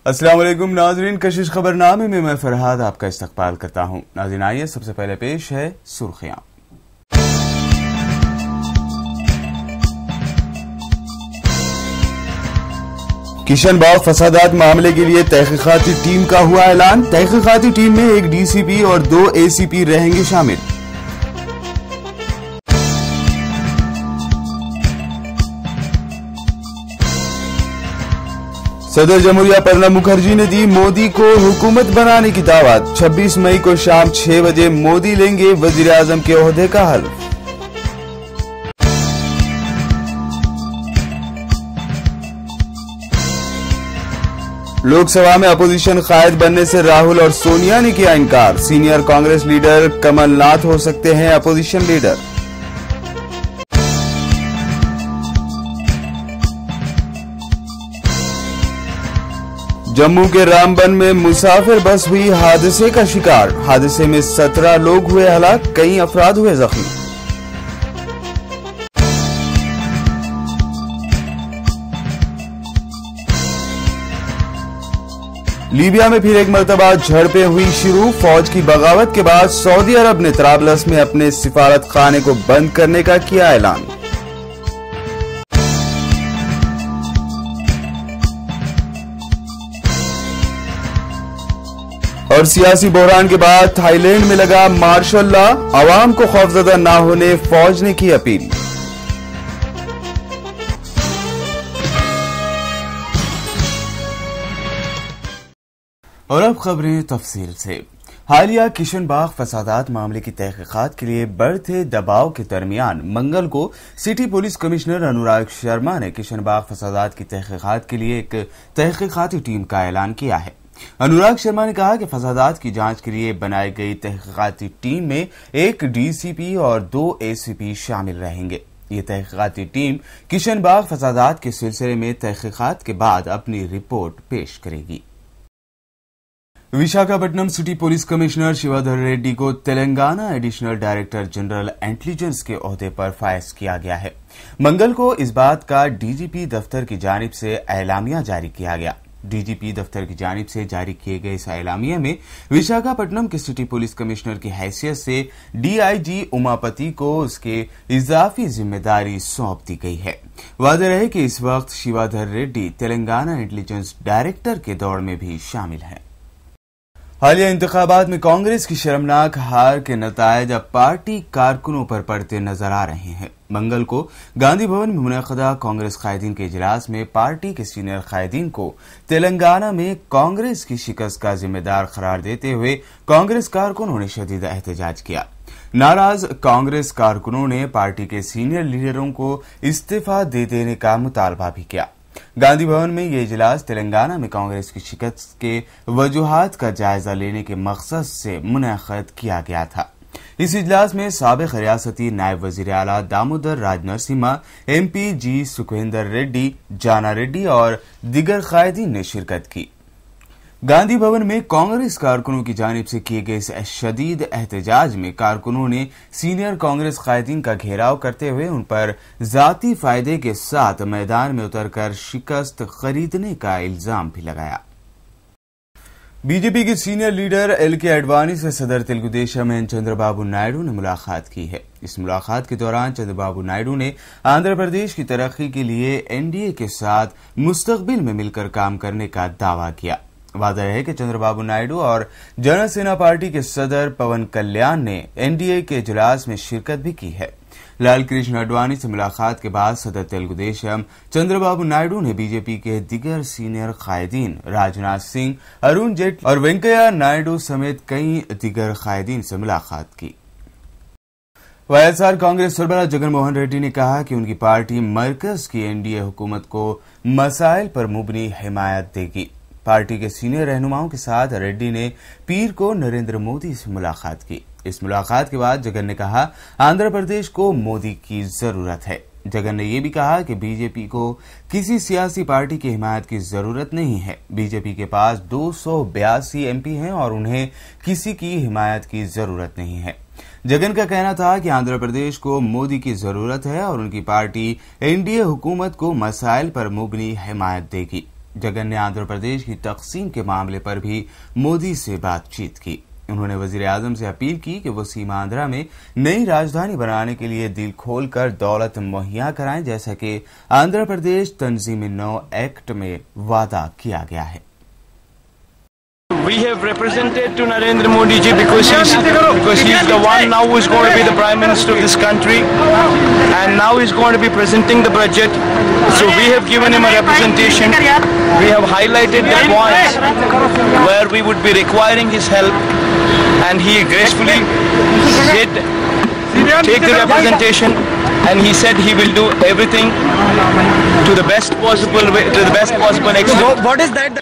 السلام علیکم ناظرین، کشش خبرنامے میں فرحاد آپ کا استقبال کرتا ہوں۔ ناظرین آئیے سب سے پہلے پیش ہے سرخیاں۔ کشن باغ فسادات معاملے کے لیے تحقیقاتی ٹیم کا ہوا اعلان۔ تحقیقاتی ٹیم میں ایک ڈی سی پی اور 2 اے سی پی رہیں گے شامل۔ صدر جمہوریہ پرنب مکھرجی نے دی مودی کو حکومت بنانے کی دعوت۔ 26 مئی کو شام 6 بجے مودی لیں گے وزیر اعظم کے عہدے کا حلف۔ لوک سبھا میں اپوزیشن قائد بننے سے راہل اور سونیا نے کیا انکار۔ سینئر کانگریس لیڈر کمل ناتھ ہو سکتے ہیں اپوزیشن لیڈر۔ جموں کے رامبن میں مسافر بس ہوئی حادثے کا شکار۔ حادثے میں 17 لوگ ہوئے ہلاک، کئی افراد ہوئے زخمی۔ لیبیا میں پھر ایک مرتبہ جھڑپیں ہوئی شروع۔ فوج کی بغاوت کے بعد سعودی عرب نے طرابلس میں اپنے سفارت خانے کو بند کرنے کا کیا اعلان۔ اور سیاسی بحران کے بعد تھائی لینڈ میں لگا مارشل لا، عوام کو خوفزدہ نہ ہونے فوج نے کی اپیل۔ اور اب خبریں تفصیل سے۔ حالیہ کشن باغ فسادات معاملے کی تحقیقات کے لیے بڑھتے دباؤ کے درمیان منگل کو city police commissioner Anurag Sharma نے کشن باغ فسادات کی تحقیقات کے لیے ایک تحقیقاتی ٹیم کا اعلان کیا ہے۔ انوراگ شرما نے کہا کہ فسادات کی جانچ کے لیے بنائی گئی تحقیقاتی ٹیم میں ایک ڈی سی پی اور 2 اے سی پی شامل رہیں گے۔ یہ تحقیقاتی ٹیم کشن باغ فسادات کے سلسلے میں تحقیقات کے بعد اپنی رپورٹ پیش کرے گی۔ Visakhapatnam city police commissioner Shivadhar Reddy کو Telangana additional director general intelligence کے عہدے پر فائز کیا گیا ہے۔ منگل کو اس بات کا ڈی جی پی دفتر کی جانب سے اعلامیہ جاری کیا گیا۔ ڈی جی پی دفتر کی جانب سے جاری کیے گئے اس اعلامیہ میں وشاکھاپٹنم کے سٹی پولیس کمشنر کی حیثیت سے ڈی آئی جی اماپتی کو اس کے اضافی ذمہ داری سونپ دی گئی ہے۔ واضح رہے کہ اس وقت شیوادھر ریڈی تلنگانہ انٹیلیجنس ڈائریکٹر کے دوڑ میں بھی شامل ہیں۔ حالیہ انتخابات میں کانگریس کی شرمناک ہار کے نتائج اب پارٹی کارکنوں پر پڑتے نظر آ رہے ہیں۔ منگل کو گاندھی بھون میں منعقدہ کانگریس قائدین کے اجلاس میں پارٹی کے سینئر قائدین کو تلنگانہ میں کانگریس کی شکست کا ذمہ دار قرار دیتے ہوئے کانگریس کارکنوں نے شدید احتجاج کیا۔ ناراض کانگریس کارکنوں نے پارٹی کے سینئر لیڈروں کو استعفی دے دینے کا مطالبہ بھی کیا۔ گاندھی بھون میں یہ اجلاس تلنگانہ میں کانگریس کی شکست کے وجوہات کا جائزہ لینے کے مقصد سے منعقد کیا گیا تھا۔ اس اجلاس میں سابق ریاستی نائب وزیر اعلیٰ دامودر راج نرسمہا، ایم پی جی سکھویندر ریڈی، جانا ریڈی اور دیگر قائدین نے شرکت کی۔ گاندھی بھون میں کانگریس کارکنوں کی جانب سے کیے گئے اس شدید احتجاج میں کارکنوں نے سینئر کانگریس قائدین کا گھیراؤ کرتے ہوئے ان پر ذاتی فائدے کے ساتھ میدان میں اتر کر شکست خریدنے کا الزام بھی لگایا۔ بی جے پی کے سینئر لیڈر ایل کے اڈوانی سے صدر تلگو دیشم این چندر بابو نائیڈو نے ملاقات کی ہے۔ اس ملاقات کے دوران چندر بابو نائیڈو نے آندھرا پردیش کی ترقی کے لیے این ڈی اے کے ساتھ مستقبل میں مل کر کام کرنے کا دعویٰ کیا۔ واضح ہے کہ چندر بابو نائیڈو اور جن سینا پارٹی کے صدر پون کلیان نے این ڈی اے کے اجلاس میں شرکت بھی کی ہے۔ لال کرشن اڈوانی سے ملاقات کے بعد صدر تلگو دیشم چندر بابو نائیڈو نے بی جے پی کے دیگر سینئر قائدین راجناتھ سنگھ، ارون جیٹلی اور وینکیا نائیڈو سمیت کئی دیگر قائدین سے ملاقات کی۔ وائی ایس آر کانگریس سربراہ جگن موہن ریڈی نے کہا کہ ان کی پارٹی مرکز کی این ڈی اے حکومت کو مسائل پر مبنی حمایت دے گی۔ پارٹی کے سینئر رہنماؤں کے ساتھ ریڈی نے پیر کو نریندر مودی سے ملاقات کی۔ اس ملاقات کے بعد جگن نے کہا آندھرا پردیش کو مودی کی ضرورت ہے۔ جگن نے یہ بھی کہا کہ بی جے پی کو کسی سیاسی پارٹی کی حمایت کی ضرورت نہیں ہے۔ بی جے پی کے پاس 282 ایم پی ہیں اور انہیں کسی کی حمایت کی ضرورت نہیں ہے۔ جگن کا کہنا تھا کہ آندھرا پردیش کو مودی کی ضرورت ہے اور ان کی پارٹی این ڈی اے حکومت کو مسائل پر مبنی حمایت دے گی۔ جگن نے آندھرا پردیش کی تقسیم کے معاملے پر بھی مودی سے بات چیت کی۔ انہوں نے وزیر اعظم سے اپیل کی کہ وہ سیماندھرا میں نئی راجدھانی بنانے کے لیے دل کھول کر دولت مہیا کرائیں، جیسا کہ آندھرا پردیش تنظیم نو ایکٹ میں وعدہ کیا گیا ہے۔ We have represented to Narendra Modi ji because he's the one now who is going to be the Prime Minister of this country, and now he's going to be presenting the budget. So we have given him a representation. We have highlighted the points where we would be requiring his help, and he gracefully said take the representation, and he said he will do everything to the best possible extent. What is that?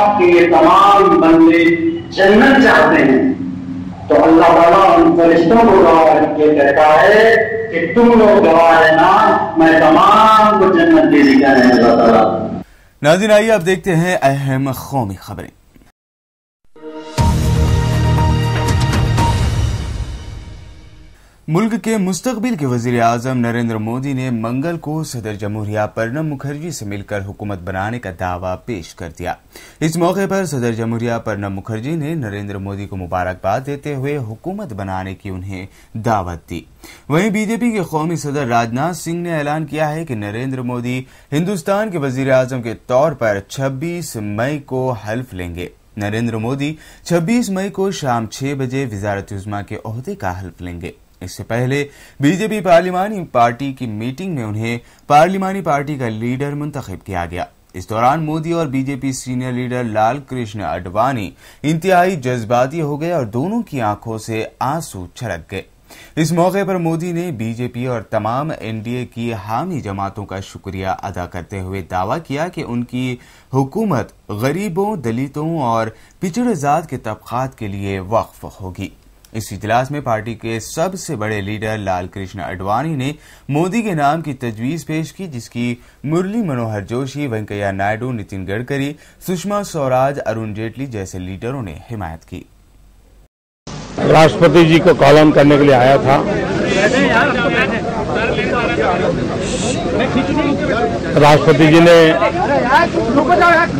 آپ کے یہ تمام بندے جنت چاہتے ہیں تو اللہ تعالیٰ ان فرشتوں کو گواہ کے کہتا ہے کہ تم لوگ گواہ رہنا، میں تمام کو جنت دے دیتا ہے اللہ تعالیٰ۔ ناظرین آئیے اب دیکھتے ہیں اہم قومی خبریں۔ ملک کے مستقبل کے وزیر اعظم نریندر مودی نے منگل کو صدر جمہوریہ پرنب مکھرجی سے مل کر حکومت بنانے کا دعویٰ پیش کر دیا۔ اس موقع پر صدر جمہوریہ پرنب مکھرجی نے نریندر مودی کو مبارکباد دیتے ہوئے حکومت بنانے کی انہیں دعوت دی۔ وہیں بی جے پی کے قومی صدر راجناتھ سنگھ نے اعلان کیا ہے کہ نریندر مودی ہندوستان کے وزیر اعظم کے طور پر 26 مئی کو حلف لیں گے۔ نریندر مودی 26 مئی کو شام 6 بجے وزارت عظمیٰ کے عہدے کا حلف لیں گے۔ اس سے پہلے بی جے پی پارلیمانی پارٹی کی میٹنگ میں انہیں پارلیمانی پارٹی کا لیڈر منتخب کیا گیا۔ اس دوران مودی اور بی جے پی سینئر لیڈر لال کرشن اڈوانی انتہائی جذباتی ہو گئے اور دونوں کی آنکھوں سے آنسو چھلک گئے۔ اس موقع پر مودی نے بی جے پی اور تمام این ڈی اے کی حامی جماعتوں کا شکریہ ادا کرتے ہوئے دعویٰ کیا کہ ان کی حکومت غریبوں، دلتوں اور پچھڑے ذات کے طبقات کے لیے وقف ہوگی۔ اس اجلاس میں پارٹی کے سب سے بڑے لیڈر لال کرشن اڈوانی نے مودی کے نام کی تجویز پیش کی، جس کی مرلی منوہر جوشی، وینکیا نائیڈو، نتن گڈکری، سشما سوراج، ارون جیٹلی جیسے لیڈروں نے حمایت کی۔ راشٹرپتی جی کو کال آن کرنے کے لیے آیا تھا۔ راشٹرپتی جی نے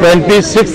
26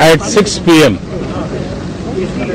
at 6 PM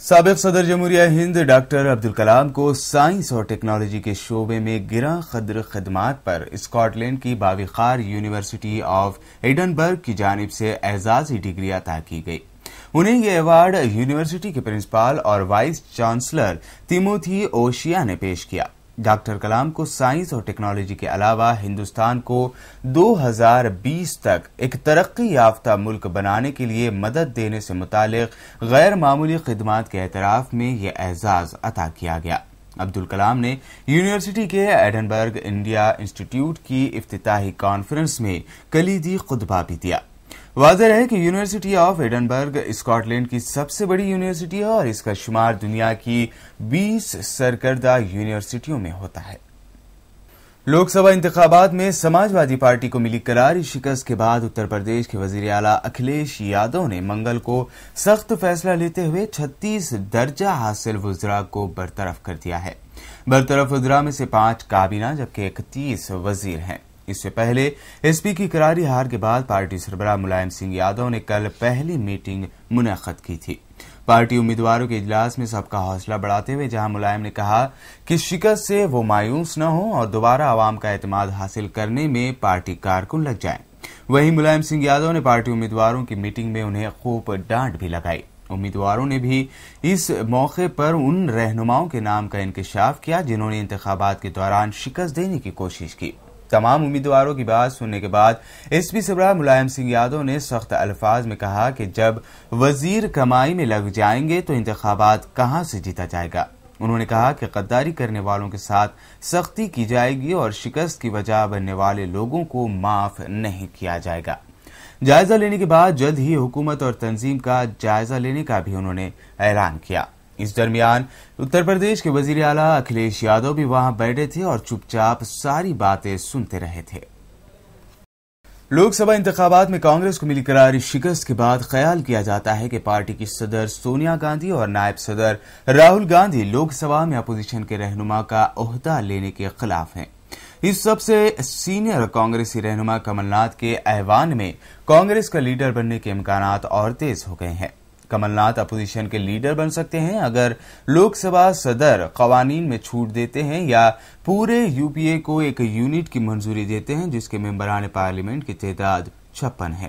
سابق صدر جمہوریہ ہند ڈاکٹر عبد الکلام کو سائنس اور ٹیکنالوجی کے شعبے میں گراں قدر خدمات پر اسکاٹ لینڈ کی باوقار یونیورسٹی آف ایڈنبرگ کی جانب سے اعزازی ڈگری عطا کی گئی۔ انہیں یہ ایوارڈ یونیورسٹی کے پرنسپل اور وائس چانسلر تیموتھی اوشیا نے پیش کیا۔ ڈاکٹر کلام کو سائنس اور ٹیکنالوجی کے علاوہ ہندوستان کو 2020 تک ایک ترقی یافتہ ملک بنانے کے لیے مدد دینے سے متعلق غیر معمولی خدمات کے اعتراف میں یہ اعزاز عطا کیا گیا۔ عبد الکلام نے یونیورسٹی کے ایڈنبرگ انڈیا انسٹی ٹیوٹ کی افتتاحی کانفرنس میں کلیدی خطبہ بھی دیا۔ واضح ہے کہ University of Edinburgh Scotland کی سب سے بڑی یونیورسٹی ہے اور اس کا شمار دنیا کی 20 سرکردہ یونیورسٹیوں میں ہوتا ہے۔ لوک سبھا انتخابات میں سماجوادی پارٹی کو ملی کراری شکست کے بعد اتر پردیش کے وزیر اعلیٰ اکھلیش یادو نے منگل کو سخت فیصلہ لیتے ہوئے 36 درجہ حاصل وزراء کو برطرف کر دیا ہے۔ برطرف وزراء میں سے 5 کابینہ جبکہ 31 وزیر ہیں۔ اس سے پہلے ایس پی کی کراری ہار کے بعد پارٹی سربراہ ملائم سنگھ یادو نے کل پہلی میٹنگ منعقد کی تھی۔ پارٹی امیدواروں کے اجلاس میں سب کا حوصلہ بڑھاتے ہوئے جہاں ملائم نے کہا کہ شکست سے وہ مایوس نہ ہوں اور دوبارہ عوام کا اعتماد حاصل کرنے میں پارٹی کارکن لگ جائیں، وہیں ملائم سنگھ یادو نے پارٹی امیدواروں کی میٹنگ میں انہیں خوب ڈانٹ بھی لگائی۔ امیدواروں نے بھی اس موقع پر ان رہنماؤں کے نام کا انکشاف کیا جنہوں نے انتخابات کے دوران شکست دینے کی کوشش کی۔ تمام امیدواروں کی بات سننے کے بعد ایس پی سربراہ ملائم سنگھ یادو نے سخت الفاظ میں کہا کہ جب وزیر کمائی میں لگ جائیں گے تو انتخابات کہاں سے جیتا جائے گا۔ انہوں نے کہا کہ غداری کرنے والوں کے ساتھ سختی کی جائے گی اور شکست کی وجہ بننے والے لوگوں کو معاف نہیں کیا جائے گا۔ جائزہ لینے کے بعد جلد ہی حکومت اور تنظیم کا جائزہ لینے کا بھی انہوں نے اعلان کیا۔ اس درمیان اتر پردیش کے وزیر اعلیٰ اکھلیش یادو بھی وہاں بیٹھے تھے اور چپ چاپ ساری باتیں سنتے رہے تھے۔ لوک سبھا انتخابات میں کانگریس کو ملی کراری شکست کے بعد خیال کیا جاتا ہے کہ پارٹی کی صدر سونیا گاندھی اور نائب صدر راہل گاندھی لوک سبھا میں اپوزیشن کے رہنما کا عہدہ لینے کے خلاف ہیں۔ اس سب سے سینئر کانگریسی رہنما کمل ناتھ کے ایوان میں کانگریس کا لیڈر بننے کے امکانات اور تیز ہو گئے ہیں۔ کمل ناتھ اپوزیشن کے لیڈر بن سکتے ہیں اگر لوک سبھا صدر قوانین میں چھوٹ دیتے ہیں یا پورے یو پی اے کو ایک یونٹ کی منظوری دیتے ہیں جس کے ممبران پارلیمنٹ کی تعداد 56 ہے۔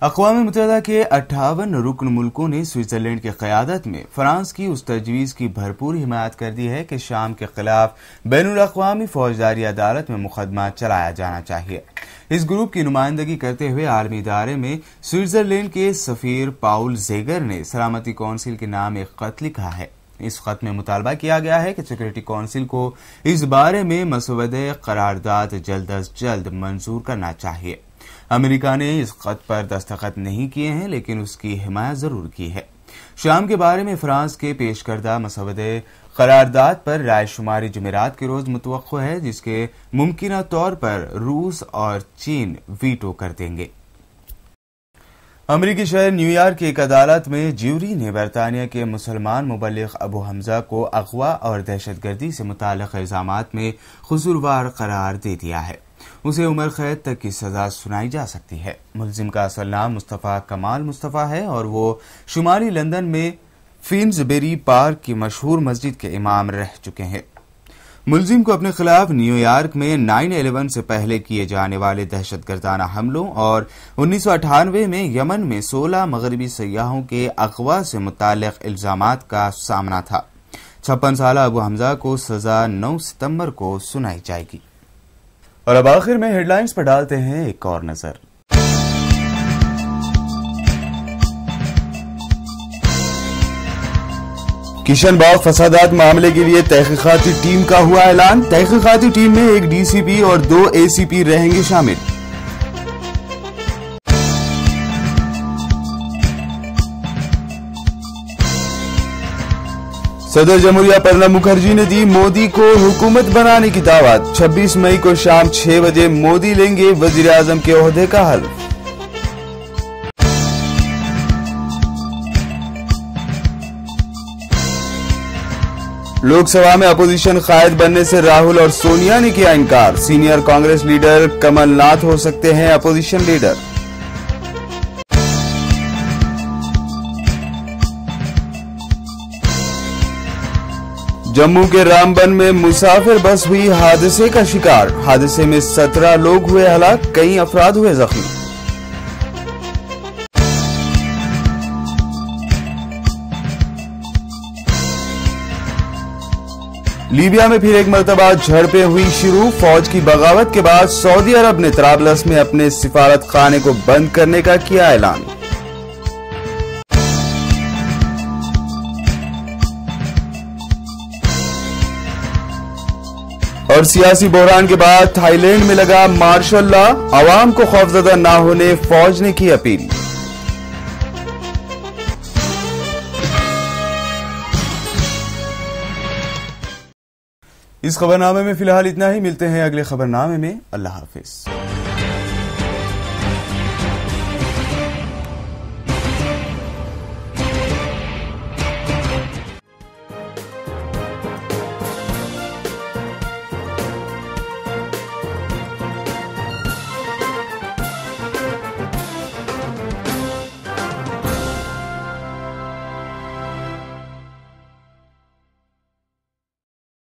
اقوام متحدہ کے 58 رکن ملکوں نے سوئٹزرلینڈ کی قیادت میں فرانس کی اس تجویز کی بھرپور حمایت کر دی ہے کہ شام کے خلاف بین الاقوامی فوجداری عدالت میں مقدمہ چلایا جانا چاہیے۔ اس گروپ کی نمائندگی کرتے ہوئے عالمی ادارے میں سوئٹزرلینڈ کے سفیر پاؤل زیگر نے سلامتی کونسل کے نام ایک خط لکھا ہے۔ اس خط میں مطالبہ کیا گیا ہے کہ سیکورٹی کونسل کو اس بارے میں مسودہ قرارداد جلد از جلد منظور کرنا چاہیے۔ امریکہ نے اس خط پر دستخط نہیں کیے ہیں لیکن اس کی حمایت ضرور کی ہے۔ شام کے بارے میں فرانس کے پیش کردہ مسودہ قرارداد پر رائے شماری جمعرات کے روز متوقع ہے، جس کے ممکنہ طور پر روس اور چین ویٹو کر دیں گے۔ امریکی شہر نیو یارک کی ایک عدالت میں جیوری نے برطانیہ کے مسلمان مبلغ ابو حمزہ کو اغوا اور دہشت گردی سے متعلق الزامات میں قصوروار قرار دے دیا ہے۔ اسے عمر قید تک کی سزا سنائی جا سکتی ہے۔ ملزم کا اصل نام مصطفیٰ کمال مصطفیٰ ہے اور وہ شمالی لندن میں فینزبری پارک کی مشہور مسجد کے امام رہ چکے ہیں۔ ملزم کو اپنے خلاف نیو یارک میں 9/11 سے پہلے کیے جانے والے دہشت گردانہ حملوں اور 1998 میں یمن میں 16 مغربی سیاحوں کے اغوا سے متعلق الزامات کا سامنا تھا۔ 56 سالہ ابو حمزہ کو سزا 9 ستمبر کو سنائی جائے گی۔ اور اب آخر میں ہیڈ لائنز پر ڈالتے ہیں ایک اور نظر۔ کشن باغ فسادات معاملے کے لیے تحقیقاتی ٹیم کا ہوا اعلان۔ تحقیقاتی ٹیم میں ایک ڈی سی پی اور 2 اے سی پی رہیں گے شامل۔ صدر جمہوریہ پرنب مکھرجی نے دی مودی کو حکومت بنانے کی دعوت۔ 26 مئی کو شام 6 بجے مودی لیں گے وزیر اعظم کے عہدے کا حلف۔ لوک سبھا میں اپوزیشن قائد بننے سے راہل اور سونیا نے کیا انکار۔ سینئر کانگریس لیڈر کمل ناتھ ہو سکتے ہیں اپوزیشن لیڈر۔ جموں کے رام بن میں مسافر بس ہوئی حادثے کا شکار۔ حادثے میں 17 لوگ ہوئے ہلاک، کئی افراد ہوئے زخمی۔ لیبیا میں پھر ایک مرتبہ جھڑپیں ہوئی شروع۔ فوج کی بغاوت کے بعد سعودی عرب نے طرابلس میں اپنے سفارت خانے کو بند کرنے کا کیا اعلان۔ اور سیاسی بحران کے بعد تھائی لینڈ میں لگا مارشل لا، عوام کو خوفزدہ نہ ہونے فوج نے کی اپیل۔ اس خبرنامے میں فی الحال اتنا ہی، ملتے ہیں اگلے خبرنامے میں۔ اللہ حافظ۔